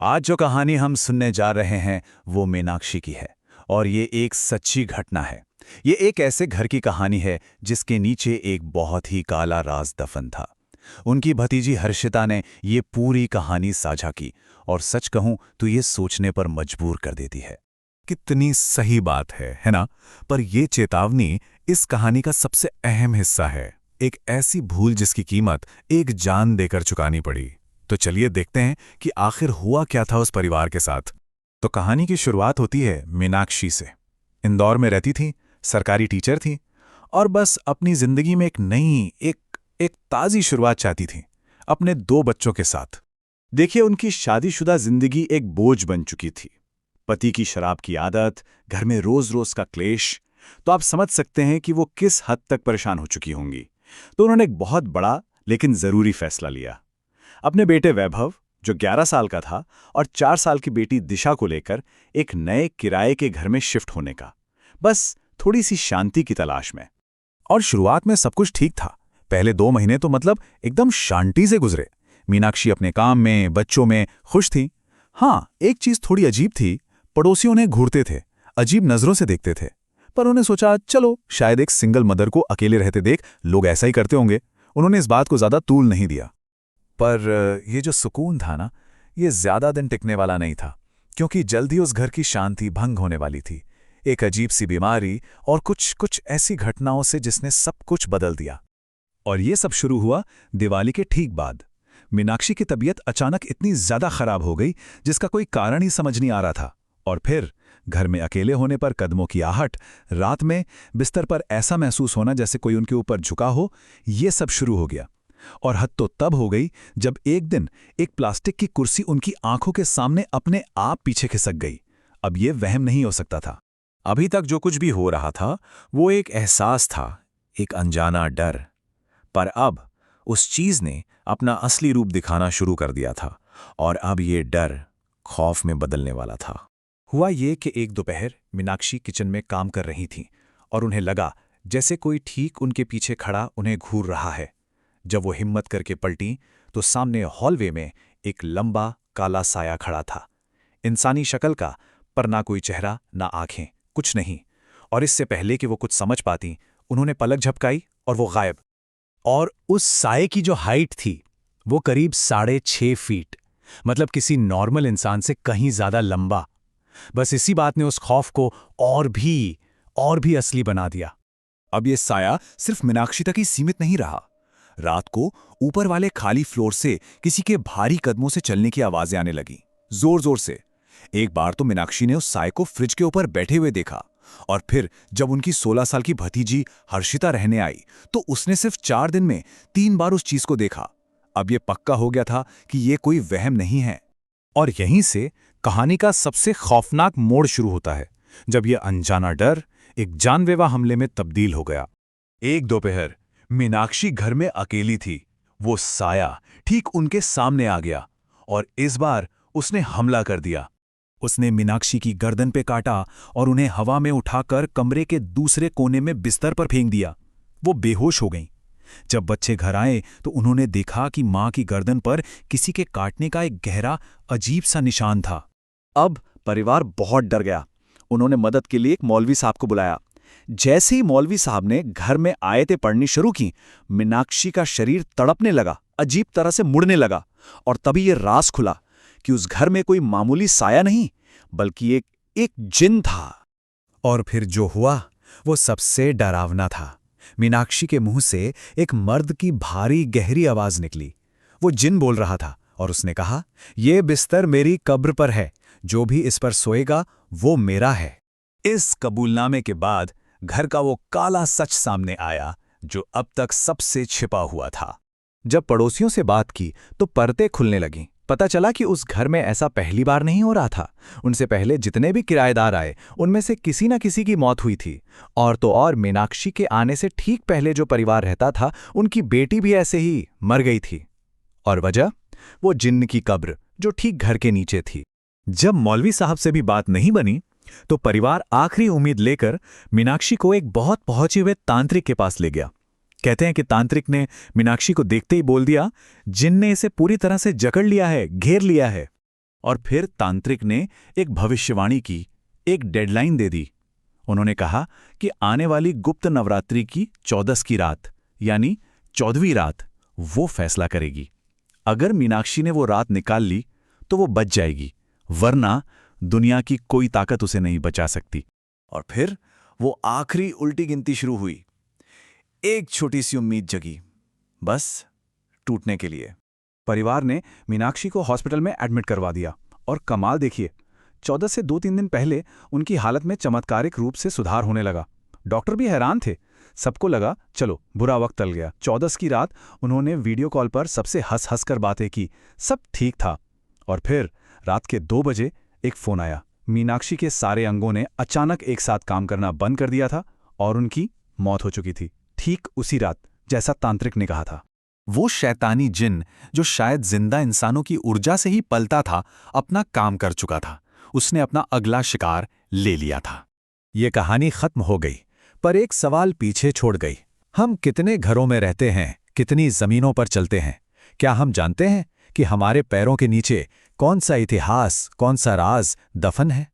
आज जो कहानी हम सुनने जा रहे हैं वो मीनाक्षी की है। और ये एक सच्ची घटना है। ये एक ऐसे घर की कहानी है जिसके नीचे एक बहुत ही काला राज दफन था। उनकी भतीजी हर्षिता ने ये पूरी कहानी साझा की और सच कहूं तो ये सोचने पर मजबूर कर देती है। कितनी सही बात है ना? पर ये चेतावनी इस कहानी का सबसे अहम हिस्सा है। एक ऐसी भूल जिसकी कीमत एक जान देकर चुकानी पड़ी। तो चलिए देखते हैं कि आखिर हुआ क्या था उस परिवार के साथ। तो कहानी की शुरुआत होती है मीनाक्षी से। इंदौर में रहती थी, सरकारी टीचर थी और बस अपनी जिंदगी में एक नई एक ताज़ी शुरुआत चाहती थी, अपने 2 बच्चों के साथ। देखिए, उनकी शादीशुदा जिंदगी एक बोझ बन चुकी थी। पति की शराब की आदत, घर में रोज रोज का क्लेश। तो आप समझ सकते हैं कि वो किस हद तक परेशान हो चुकी होंगी। तो उन्होंने एक बहुत बड़ा लेकिन जरूरी फैसला लिया। अपने बेटे वैभव, जो 11 साल का था, और 4 साल की बेटी दिशा को लेकर एक नए किराए के घर में शिफ्ट होने का, बस थोड़ी सी शांति की तलाश में। और शुरुआत में सब कुछ ठीक था। पहले 2 महीने तो मतलब एकदम शांति से गुजरे। मीनाक्षी अपने काम में, बच्चों में खुश थी। हाँ, एक चीज थोड़ी अजीब थी। पड़ोसियों ने घूरते थे, अजीब नजरों से देखते थे। पर उन्होंने सोचा, चलो शायद एक सिंगल मदर को अकेले रहते देख लोग ऐसा ही करते होंगे। उन्होंने इस बात को ज्यादा तूल नहीं दिया। पर ये जो सुकून था ना, ये ज्यादा दिन टिकने वाला नहीं था, क्योंकि जल्द ही उस घर की शांति भंग होने वाली थी। एक अजीब सी बीमारी और कुछ ऐसी घटनाओं से जिसने सब कुछ बदल दिया। और ये सब शुरू हुआ दिवाली के ठीक बाद। मीनाक्षी की तबीयत अचानक इतनी ज्यादा खराब हो गई जिसका कोई कारण ही समझ नहीं आ रहा था। और फिर घर में अकेले होने पर कदमों की आहट, रात में बिस्तर पर ऐसा महसूस होना जैसे कोई उनके ऊपर झुका हो, ये सब शुरू हो गया। और हद तो तब हो गई जब एक दिन एक प्लास्टिक की कुर्सी उनकी आंखों के सामने अपने आप पीछे खिसक गई। अब ये वहम नहीं हो सकता था। अभी तक जो कुछ भी हो रहा था वो एक एहसास था, एक अनजाना डर। पर अब उस चीज ने अपना असली रूप दिखाना शुरू कर दिया था, और अब ये डर खौफ में बदलने वाला था। हुआ ये कि एक दोपहर मीनाक्षी किचन में काम कर रही थीं और उन्हें लगा जैसे कोई ठीक उनके पीछे खड़ा उन्हें घूर रहा है। जब वो हिम्मत करके पलटी तो सामने हॉलवे में एक लंबा काला साया खड़ा था। इंसानी शक्ल का, पर ना कोई चेहरा ना आंखें, कुछ नहीं। और इससे पहले कि वो कुछ समझ पाती, उन्होंने पलक झपकाई और वो गायब। और उस साये की जो हाइट थी वो करीब 6.5 फीट, मतलब किसी नॉर्मल इंसान से कहीं ज्यादा लंबा। बस इसी बात ने उस खौफ को और भी असली बना दिया। अब ये साया सिर्फ मीनाक्षी तक ही सीमित नहीं रहा। रात को ऊपर वाले खाली फ्लोर से किसी के भारी कदमों से चलने की आवाजें आने लगी, जोर जोर से। एक बार तो मीनाक्षी ने उस साये को फ्रिज के ऊपर बैठे हुए देखा। और फिर जब उनकी 16 साल की भतीजी हर्षिता रहने आई तो उसने सिर्फ 4 दिन में 3 बार उस चीज को देखा। अब यह पक्का हो गया था कि यह कोई वहम नहीं है। और यहीं से कहानी का सबसे खौफनाक मोड़ शुरू होता है, जब यह अनजाना डर एक जानलेवा हमले में तब्दील हो गया। एक दोपहर मीनाक्षी घर में अकेली थी। वो साया ठीक उनके सामने आ गया और इस बार उसने हमला कर दिया। उसने मीनाक्षी की गर्दन पे काटा और उन्हें हवा में उठाकर कमरे के दूसरे कोने में बिस्तर पर फेंक दिया। वो बेहोश हो गईं। जब बच्चे घर आए तो उन्होंने देखा कि मां की गर्दन पर किसी के काटने का एक गहरा अजीब सा निशान था। अब परिवार बहुत डर गया। उन्होंने मदद के लिए एक मौलवी साहब को बुलाया। जैसे ही मौलवी साहब ने घर में आयतें पढ़नी शुरू की, मीनाक्षी का शरीर तड़पने लगा, अजीब तरह से मुड़ने लगा। और तभी यह राज खुला कि उस घर में कोई मामूली साया नहीं, बल्कि एक जिन था। और फिर जो हुआ वो सबसे डरावना था। मीनाक्षी के मुंह से एक मर्द की भारी गहरी आवाज निकली। वो जिन बोल रहा था और उसने कहा, "ये बिस्तर मेरी कब्र पर है, जो भी इस पर सोएगा वो मेरा है।" इस कबूलनामे के बाद घर का वो काला सच सामने आया जो अब तक सबसे छिपा हुआ था। जब पड़ोसियों से बात की तो पर्दे खुलने लगीं। पता चला कि उस घर में ऐसा पहली बार नहीं हो रहा था। उनसे पहले जितने भी किराएदार आए उनमें से किसी न किसी की मौत हुई थी। और तो और मीनाक्षी के आने से ठीक पहले जो परिवार रहता था, उनकी बेटी भी ऐसे ही मर गई थी। और वजह, वो जिन्न की कब्र जो ठीक घर के नीचे थी। जब मौलवी साहब से भी बात नहीं बनी तो परिवार आखिरी उम्मीद लेकर मीनाक्षी को एक बहुत पहुंचे हुए तांत्रिक के पास ले गया। कहते हैं कि तांत्रिक ने मीनाक्षी को देखते ही बोल दिया, जिन ने इसे पूरी तरह से जकड़ लिया है, घेर लिया है। और फिर तांत्रिक ने एक भविष्यवाणी की, एक डेडलाइन दे दी। उन्होंने कहा कि आने वाली गुप्त नवरात्रि की 14 की रात, यानी 14वीं रात, वो फैसला करेगी। अगर मीनाक्षी ने वो रात निकाल ली तो वो बच जाएगी, वरना दुनिया की कोई ताकत उसे नहीं बचा सकती। और फिर वो आखिरी उल्टी गिनती शुरू हुई। एक छोटी सी उम्मीद जगी, बस टूटने के लिए। परिवार ने मीनाक्षी को हॉस्पिटल में एडमिट करवा दिया और कमाल देखिए, 14 से 2-3 दिन पहले उनकी हालत में चमत्कारिक रूप से सुधार होने लगा। डॉक्टर भी हैरान थे। सबको लगा चलो बुरा वक्त टल गया। 14 की रात उन्होंने वीडियो कॉल पर सबसे हंस हंस कर बातें की, सब ठीक था। और फिर रात के 2 बजे एक फोन आया। मीनाक्षी के सारे अंगों ने अचानक एक साथ काम करना बंद कर दिया था और उनकी मौत हो चुकी थी, ठीक उसी रात जैसा तांत्रिक ने कहा था। वो शैतानी जिन जो शायद जिंदा इंसानों की ऊर्जा से ही पलता था, अपना काम कर चुका था। उसने अपना अगला शिकार ले लिया था। ये कहानी खत्म हो गई, पर एक सवाल पीछे छोड़ गई। हम कितने घरों में रहते हैं, कितनी जमीनों पर चलते हैं? क्या हम जानते हैं कि हमारे पैरों के नीचे कौन सा इतिहास, कौन सा राज दफन है?